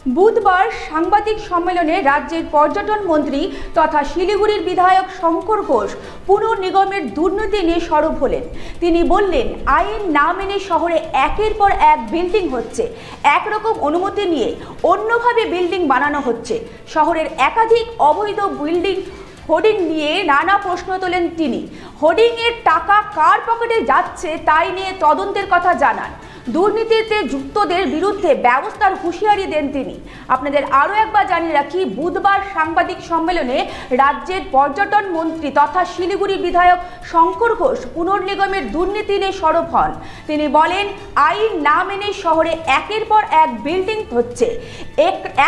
বুধবার সাংবাদিক সম্মেলনে রাজ্যের পর্যটন মন্ত্রী তথা শিলিগুড়ির বিধায়ক শঙ্কর ঘোষ পুনর্নিগমের দুর্নীতি নিয়ে সরব হলেন। তিনি বললেন, আইন না মেনে শহরে একের পর এক বিল্ডিং হচ্ছে, একরকম অনুমতি নিয়ে অন্যভাবে বিল্ডিং বানানো হচ্ছে। শহরের একাধিক অবৈধ বিল্ডিং হোর্ডিং নিয়ে নানা প্রশ্ন তোলেন তিনি। হোর্ডিংয়ের টাকা কার পকেটে যাচ্ছে তাই নিয়ে তদন্তের কথা জানান। দুর্নীতিতে যুক্তদের বিরুদ্ধে ব্যবস্থার হুঁশিয়ারি দেন তিনি। আপনাদের আরও একবার জানিয়ে রাখি, বুধবার সাংবাদিক সম্মেলনে রাজ্যের পর্যটন মন্ত্রী তথা শিলিগুড়ি বিধায়ক শঙ্কর ঘোষ পুনর্নিগমের দুর্নীতি নিয়ে সরব হন। তিনি বলেন, আইন না মেনে শহরে একের পর এক বিল্ডিং হচ্ছে,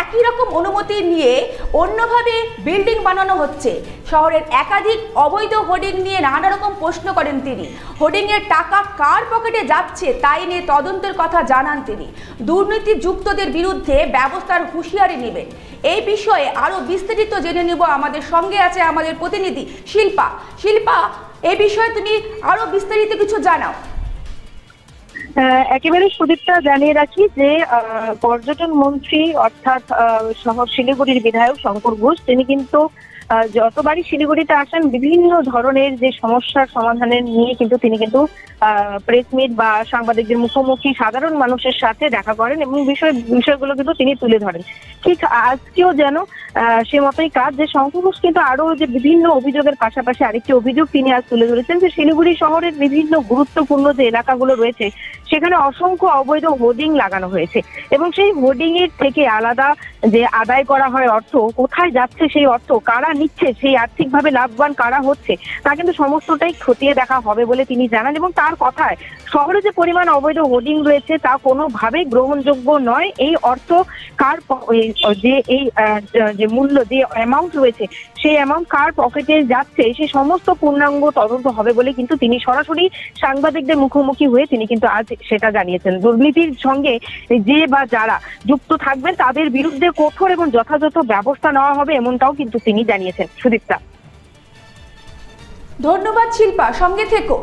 একই রকম অনুমতি নিয়ে অন্যভাবে বিল্ডিং বানানো হচ্ছে। শহরের একাধিক অবৈধ হোর্ডিং নিয়ে নানা রকম প্রশ্ন করেন তিনি। হোর্ডিংয়ের টাকা কার পকেটে যাচ্ছে তাই নিয়ে তদন্তের কথা জানান তিনি। দুর্নীতি যুক্তদের বিরুদ্ধে ব্যবস্থার হুঁশিয়ারি নেবেন। এই বিষয়ে আরো বিস্তারিত জেনে নেব। আমাদের সঙ্গে আছে আমাদের প্রতিনিধি শিল্পা। শিল্পা, এই বিষয়ে তুমি আরো বিস্তারিত কিছু জানাও। একেবারে সুদীপটা জানিয়ে রাখি যে পর্যটন মন্ত্রী অর্থাৎ শহর শিলিগুড়ির বিধায়ক শঙ্কর ঘোষ তিনি কিন্তু যতবারই শিলিগুড়িতে আসেন বিভিন্ন ধরনের যে সমস্যার সমাধানের নিয়ে কিন্তু তিনি প্রেস মিট বা সাংবাদিকদের মুখোমুখি সাধারণ মানুষের সাথে দেখা করেন এবং বিষয়গুলো কিন্তু তিনি তুলে ধরেন। ঠিক আজকেও যেন সে মতোই কাজ, যে শঙ্কর ঘোষ কিন্তু আরো যে বিভিন্ন অভিযোগের পাশাপাশি আরেকটি অভিযোগ তিনি আজ তুলে ধরেছেন যে শিলিগুড়ি শহরের বিভিন্ন গুরুত্বপূর্ণ যে এলাকাগুলো রয়েছে সেখানে অসংখ্য অবৈধ হোর্ডিং লাগানো হয়েছে এবং সেই হোর্ডিং এর থেকে আলাদা যে আদায় করা হয় অর্থ, কোথায় যাচ্ছে সেই অর্থ, কারা নিচ্ছে, সেই আর্থিকভাবে লাভবান কারা হচ্ছে, তা কিন্তু সমস্তটাই খতিয়ে দেখা হবে বলে তিনি জানান। এবং তার কথায় শহরে যে পরিমাণ অবৈধ হোর্ডিং রয়েছে তা কোনোভাবেই গ্রহণযোগ্য নয়। এই অর্থ কার যে এই যে মূল্য, যে অ্যামাউন্ট রয়েছে সেই অ্যামাউন্ট কার পকেটে যাচ্ছে সে সমস্ত পূর্ণাঙ্গ তদন্ত হবে বলে কিন্তু তিনি সরাসরি সাংবাদিকদের মুখোমুখি হয়ে তিনি কিন্তু আজ সেটা জানিয়েছেন। দুর্নীতির সঙ্গে যে বা যারা যুক্ত থাকবেন তাদের বিরুদ্ধে কঠোর এবং যথাযথ ব্যবস্থা নেওয়া হবে, এমনটাও কিন্তু তিনি জানিয়েছেন। সুদীপ্তা, ধন্যবাদ শিল্পা, সঙ্গে থেকো।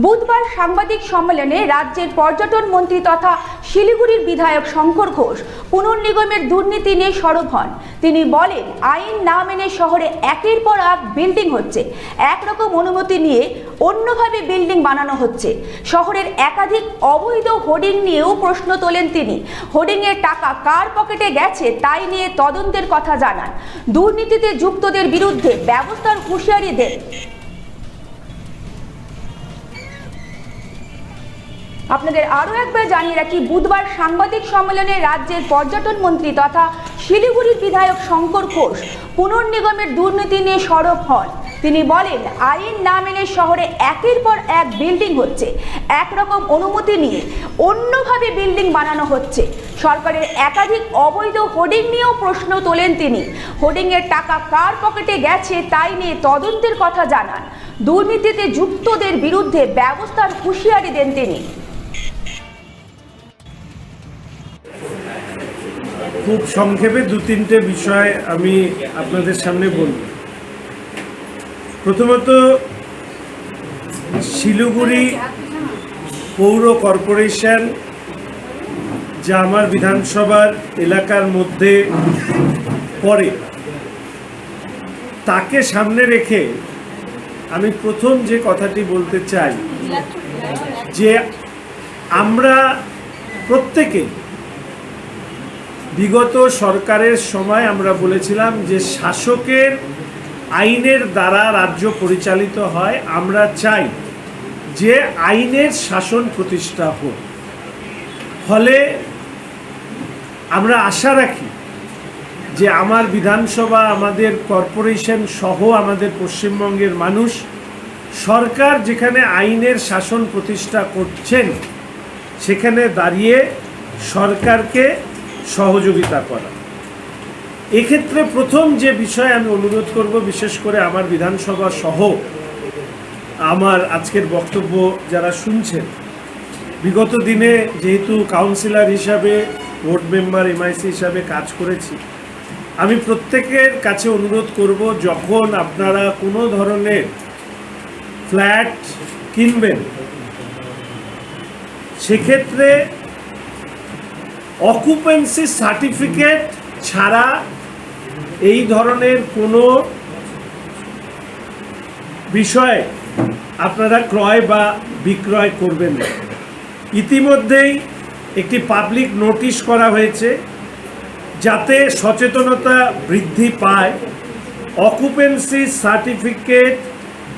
বুধবার সাংবাদিক সম্মেলনে রাজ্যের পর্যটন মন্ত্রী তথা শিলিগুড়ির বিধায়ক শঙ্কর ঘোষ পুনর্নিগমের দুর্নীতি নিয়ে সরব হন। তিনি বলেন, আইন না মেনে শহরে একের পর এক বিল্ডিং হচ্ছে, একরকম অনুমতি নিয়ে অন্যভাবে বিল্ডিং বানানো হচ্ছে। শহরের একাধিক অবৈধ হোর্ডিং নিয়েও প্রশ্ন তোলেন তিনি। হোর্ডিংয়ের টাকা কার পকেটে গেছে তাই নিয়ে তদন্তের কথা জানান। দুর্নীতিতে যুক্তদের বিরুদ্ধে ব্যবস্থার হুঁশিয়ারি দেন। আপনাদের আরও একবার জানিয়ে রাখি, বুধবার সাংবাদিক সম্মেলনে রাজ্যের পর্যটন মন্ত্রী তথা শিলিগুড়ির বিধায়ক শঙ্কর ঘোষ পুনর্নিগমের দুর্নীতি নিয়ে সরব হন। তিনি বলেন, আইন না মেনে শহরে একের পর এক বিল্ডিং হচ্ছে, একরকম অনুমতি নিয়ে অন্যভাবে বিল্ডিং বানানো হচ্ছে। সরকারের একাধিক অবৈধ হোর্ডিং নিয়েও প্রশ্ন তোলেন তিনি। হোর্ডিংয়ের টাকা কার পকেটে গেছে তাই নিয়ে তদন্তের কথা জানান। দুর্নীতিতে যুক্তদের বিরুদ্ধে ব্যবস্থার হুঁশিয়ারি দেন তিনি। খুব সংক্ষেপে দু তিনটে বিষয় আমি আপনাদের সামনে বলব। প্রথমত, শিলিগুড়ি পৌর কর্পোরেশন যা আমার বিধানসভার এলাকার মধ্যে পড়ে, তাকে সামনে রেখে আমি প্রথম যে কথাটি বলতে চাই যে আমরা প্রত্যেকে বিগত সরকারের সময় আমরা বলেছিলাম যে শাসকের আইনের দ্বারা রাজ্য পরিচালিত হয়, আমরা চাই যে আইনের শাসন প্রতিষ্ঠা হোক। ফলে আমরা আশা রাখি যে আমার বিধানসভা, আমাদের কর্পোরেশন সহ আমাদের পশ্চিমবঙ্গের মানুষ সরকার যেখানে আইনের শাসন প্রতিষ্ঠা করছেন সেখানে দাঁড়িয়ে সরকারকে সহযোগিতা করা। এক্ষেত্রে প্রথম যে বিষয় আমি অনুরোধ করব, বিশেষ করে আমার বিধানসভা সহ আমার আজকের বক্তব্য যারা শুনছেন, বিগত দিনে যেহেতু কাউন্সিলর হিসাবে, ওয়ার্ড মেম্বার, এমআইসি হিসাবে কাজ করেছি, আমি প্রত্যেকের কাছে অনুরোধ করব, যখন আপনারা কোনো ধরনের ফ্ল্যাট কিনবেন সেক্ষেত্রে অকুপেন্সি সার্টিফিকেট ছাড়া এই ধরনের কোনো বিষয়ে আপনারা ক্রয় বা বিক্রয় করবেন না। ইতিমধ্যেই একটি পাবলিক নোটিশ করা হয়েছে যাতে সচেতনতা বৃদ্ধি পায়। Occupancy certificate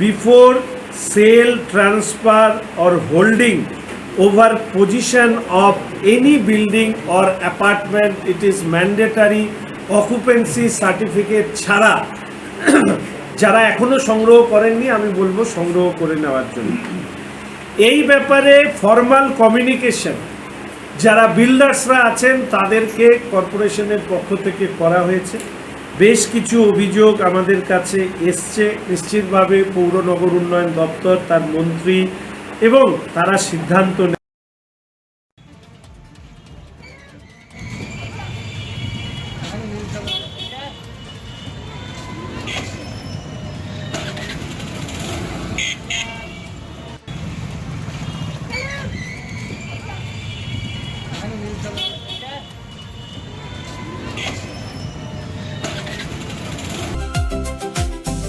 before sale, transfer or holding over position of any building or apartment it is mandatory. Occupancy certificate ছাড়া যারা এখনো সংগ্রহ করেননি আমি বলবো সংগ্রহ করে নেওয়ার জন্য। এই ব্যাপারে ফর্মাল কমিউনিকেশন যারা বিল্ডার্সরা আছেন তাদেরকে কর্পোরেশনের পক্ষ থেকে করা হয়েছে। বেশ কিছু অভিযোগ আমাদের কাছে এসছে, নিশ্চিতভাবে পৌর নগর উন্নয়ন দপ্তর, তার মন্ত্রী এবং তারা সিদ্ধান্ত নেয়।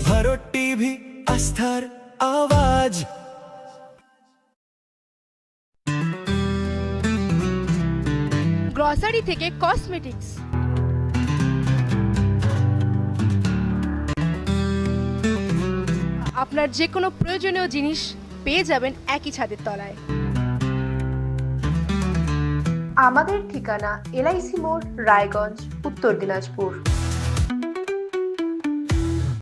भरो टीवी आस्थार आवाज। গ্রসারি থেকে কসমেটিক্স, আপনার যে কোনো প্রয়োজনীয় জিনিস পেয়ে যাবেন একই ছাদের তলায়। আমাদের ঠিকানা এলআইসি মোড়, রায়গঞ্জ, উত্তর দিনাজপুর।